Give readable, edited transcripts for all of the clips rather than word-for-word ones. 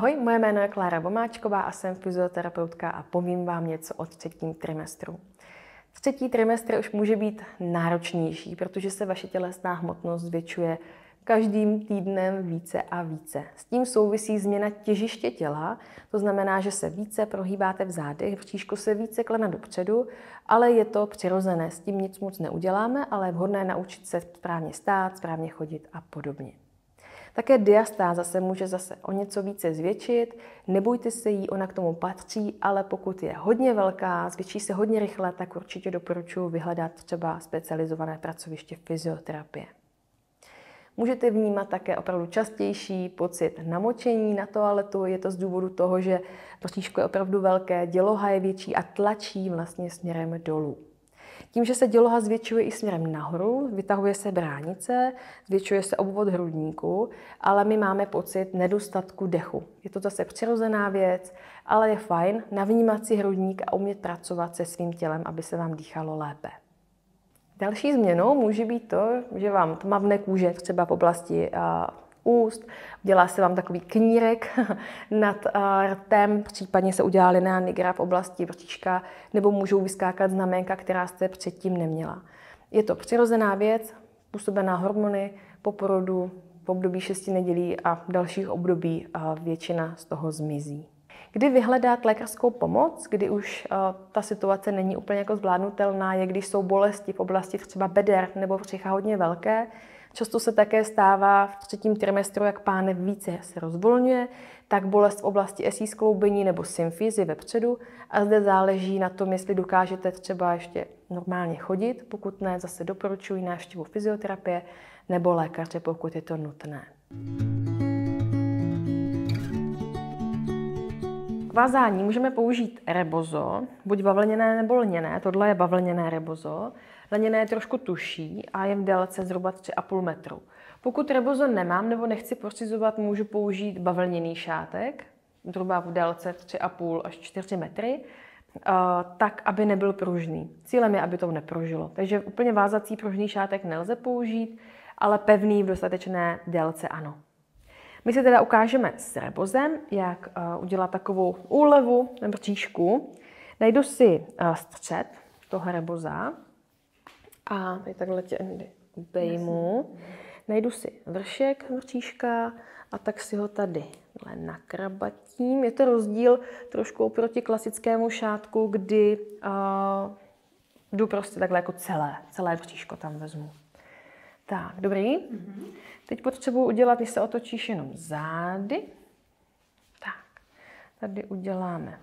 Ahoj, moje jméno je Klára Vomáčková a jsem fyzioterapeutka a povím vám něco o třetím trimestru. Třetí trimestr už může být náročnější, protože se vaše tělesná hmotnost zvětšuje každým týdnem více a více. S tím souvisí změna těžiště těla, to znamená, že se více prohýbáte v zádech, bříško se více klene dopředu, ale je to přirozené, s tím nic moc neuděláme, ale je vhodné naučit se správně stát, správně chodit a podobně. Také diastáza se může zase o něco více zvětšit, nebojte se jí, ona k tomu patří, ale pokud je hodně velká, zvětší se hodně rychle, tak určitě doporučuji vyhledat třeba specializované pracoviště fyzioterapie. Můžete vnímat také opravdu častější pocit namočení na toaletu, je to z důvodu toho, že bříško je opravdu velké, děloha je větší a tlačí vlastně směrem dolů. Tím, že se děloha zvětšuje i směrem nahoru, vytahuje se bránice, zvětšuje se obvod hrudníku, ale my máme pocit nedostatku dechu. Je to zase přirozená věc, ale je fajn navnímat si hrudník a umět pracovat se svým tělem, aby se vám dýchalo lépe. Další změnou může být to, že vám tmavne kůže třeba v oblasti úst, dělá se vám takový knírek nad rtem, případně se udělá linéa nigra v oblasti bříška, nebo můžou vyskákat znaménka, která jste předtím neměla. Je to přirozená věc, působená hormony po porodu, v období 6 nedělí a dalších období většina z toho zmizí. Kdy vyhledat lékařskou pomoc, kdy už ta situace není úplně jako zvládnutelná, je když jsou bolesti v oblasti třeba beder nebo břicha hodně velké. Často se také stává v třetím trimestru, jak pánev více se rozvolňuje, tak bolest v oblasti esí skloubení nebo symfízy vepředu a zde záleží na tom, jestli dokážete třeba ještě normálně chodit, pokud ne, zase doporučuji návštěvu fyzioterapie nebo lékaře, pokud je to nutné. K vázání můžeme použít rebozo, buď bavlněné nebo lněné. Tohle je bavlněné rebozo. Lněné je trošku tužší a je v délce zhruba 3,5 metru. Pokud rebozo nemám nebo nechci pořizovat, můžu použít bavlněný šátek, zhruba v délce 3,5 až 4 metry, tak, aby nebyl pružný. Cílem je, aby to nepružilo. Takže úplně vázací pružný šátek nelze použít, ale pevný v dostatečné délce ano. My si teda ukážeme s rebozem, jak udělat takovou úlevu na bříšku. Najdu si střed toho reboza a tady takhle tě obejmu. Najdu si vršek bříška a tak si ho tady nakrabatím. Je to rozdíl trošku oproti klasickému šátku, kdy jdu prostě takhle jako celé bříško tam vezmu. Tak, dobrý. Teď potřebuji udělat, když se otočíš jenom zády. Tak, tady uděláme.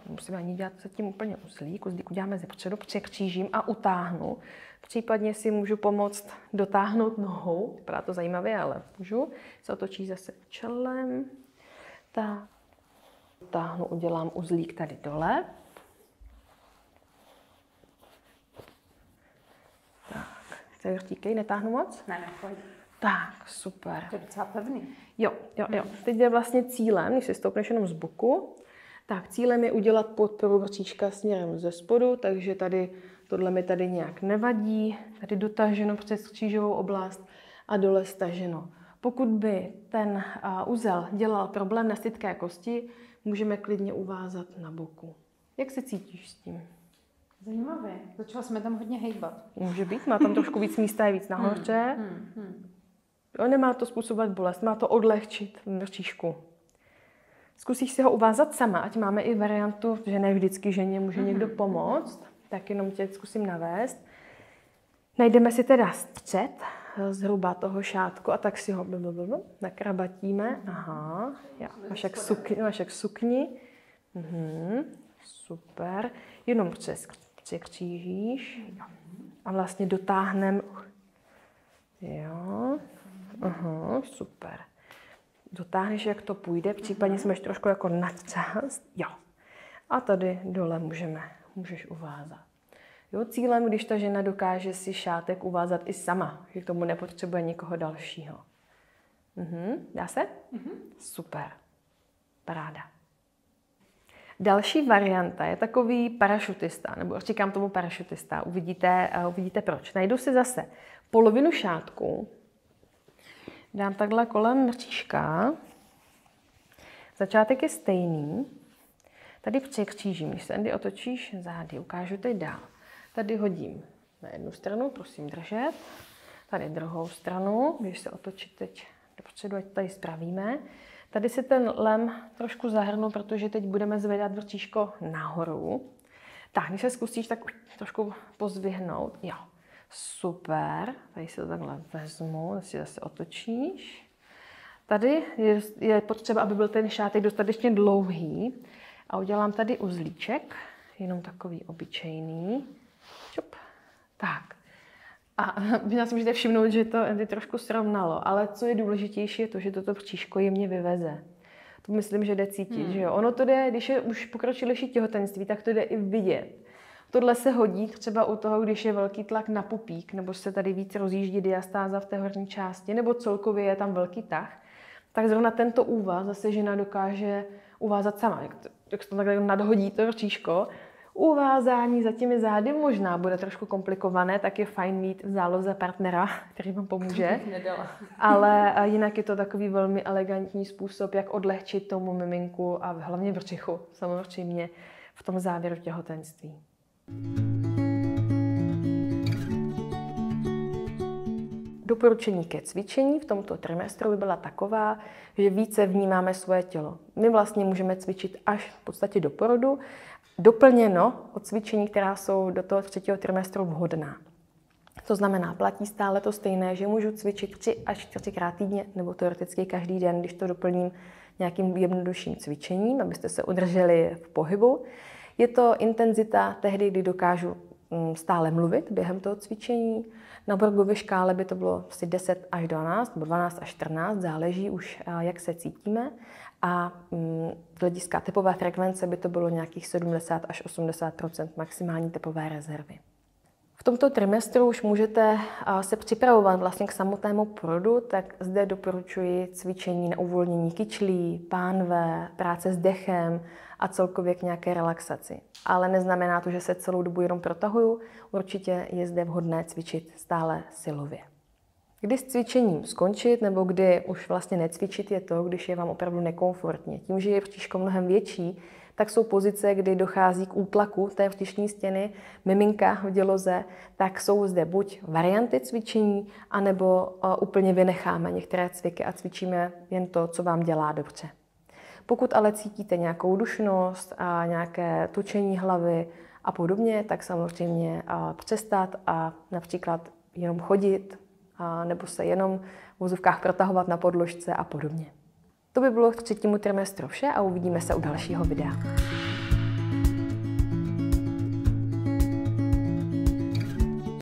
Musíme ani dělat zatím úplně uzlík. Uzlík uděláme zepředu, překřížím a utáhnu. Případně si můžu pomoct dotáhnout nohou. Vypadá to zajímavě, ale můžu. Se otočí zase čelem. Tak, utáhnu, udělám uzlík tady dole. Se vrtíkej, netáhnu moc? Ne, pojď. Tak, super. To je docela pevný. Jo. Teď je vlastně cílem, když si stoupneš jenom z boku, tak cílem je udělat podporu bříška směrem ze spodu, takže tady tohle mi tady nějak nevadí, tady dotaženo přes křížovou oblast a dole staženo. Pokud by ten uzel dělal problém na sytké kosti, můžeme klidně uvázat na boku. Jak se cítíš s tím? Zajímavé. Začala jsme tam hodně hejbat. Může být, má tam trošku víc místa, je víc nahoře. Jo, nemá to způsobovat bolest, má to odlehčit bříšku. Zkusíš si ho uvázat sama, ať máme i variantu, že ne vždycky ženě může někdo pomoct, tak jenom tě zkusím navést. Najdeme si teda střed zhruba toho šátku a tak si ho nakrabatíme. Aha, máš jak sukni. Super. Jenom překřížíš a vlastně dotáhneme. Jo. Aha, super. Dotáhneš, jak to půjde, případně jsme trošku jako nadčást. Jo. A tady dole můžeš uvázat. Jo, cílem, když ta žena dokáže si šátek uvázat i sama, že k tomu nepotřebuje nikoho dalšího. Dá se? Super. Paráda. Další varianta je takový parašutista, nebo říkám tomu parašutista, uvidíte proč. Najdu si zase polovinu šátku, dám takhle kolem bříška Začátek je stejný. Tady překřížím, když se Andy otočíš zády, ukážu teď dál. Tady hodím na jednu stranu, prosím držet. Tady druhou stranu, když se otočit teď dopředu, ať tady spravíme. Tady si ten lem trošku zahrnu, protože teď budeme zvedat vrtíško nahoru. Tak, když se zkusíš, tak trošku pozvihnout. Jo, super. Tady si to takhle vezmu, si zase otočíš. Tady je potřeba, aby byl ten šátek dostatečně dlouhý. A udělám tady uzlíček, jenom takový obyčejný. Čup. Tak. A měla si můžete všimnout, že to Andy trošku srovnalo, ale co je důležitější, je to, že toto bříško jemně vyveze. To myslím, že jde cítit, že jo. Ono to jde, když je už pokročilejší těhotenství, tak to jde i vidět. Tohle se hodí třeba u toho, když je velký tlak na pupík, nebo se tady víc rozjíždí diastáza v té horní části, nebo celkově je tam velký tah, tak zrovna tento úvaz zase žena dokáže uvázat sama. Jak se to takhle nadhodí to bříško, uvázání za těmi zády možná bude trošku komplikované, tak je fajn mít v záloze partnera, který vám pomůže. Ale jinak je to takový velmi elegantní způsob, jak odlehčit tomu miminku a hlavně břichu, samozřejmě v tom závěru těhotenství. Doporučení ke cvičení v tomto trimestru by byla taková, že více vnímáme svoje tělo. My vlastně můžeme cvičit až v podstatě do porodu, doplněno o cvičení, která jsou do toho 3. trimestru vhodná. To znamená, platí stále to stejné, že můžu cvičit 3 až 4krát týdně, nebo teoreticky každý den, když to doplním nějakým jednodušším cvičením, abyste se udrželi v pohybu. Je to intenzita tehdy, kdy dokážu stále mluvit během toho cvičení. Na Borgově škále by to bylo asi 10 až 12, nebo 12 až 14, záleží už, jak se cítíme. A z hlediska tepové frekvence by to bylo nějakých 70 až 80% maximální tepové rezervy. V tomto trimestru už můžete se připravovat vlastně k samotnému porodu, tak zde doporučuji cvičení na uvolnění kyčlí, pánve, práce s dechem a celkově k nějaké relaxaci. Ale neznamená to, že se celou dobu jenom protahuju, určitě je zde vhodné cvičit stále silově. Kdy s cvičením skončit nebo kdy už vlastně necvičit je to, když je vám opravdu nekomfortně. Tím, že je bříško mnohem větší, tak jsou pozice, kdy dochází k útlaku té břišní stěny miminka v děloze, tak jsou zde buď varianty cvičení, anebo úplně vynecháme některé cviky a cvičíme jen to, co vám dělá dobře. Pokud ale cítíte nějakou dušnost a nějaké točení hlavy a podobně, tak samozřejmě přestat a například jenom chodit, nebo se jenom v vozovkách protahovat na podložce a podobně. To by bylo k 3. trimestru vše a uvidíme se u dalšího videa.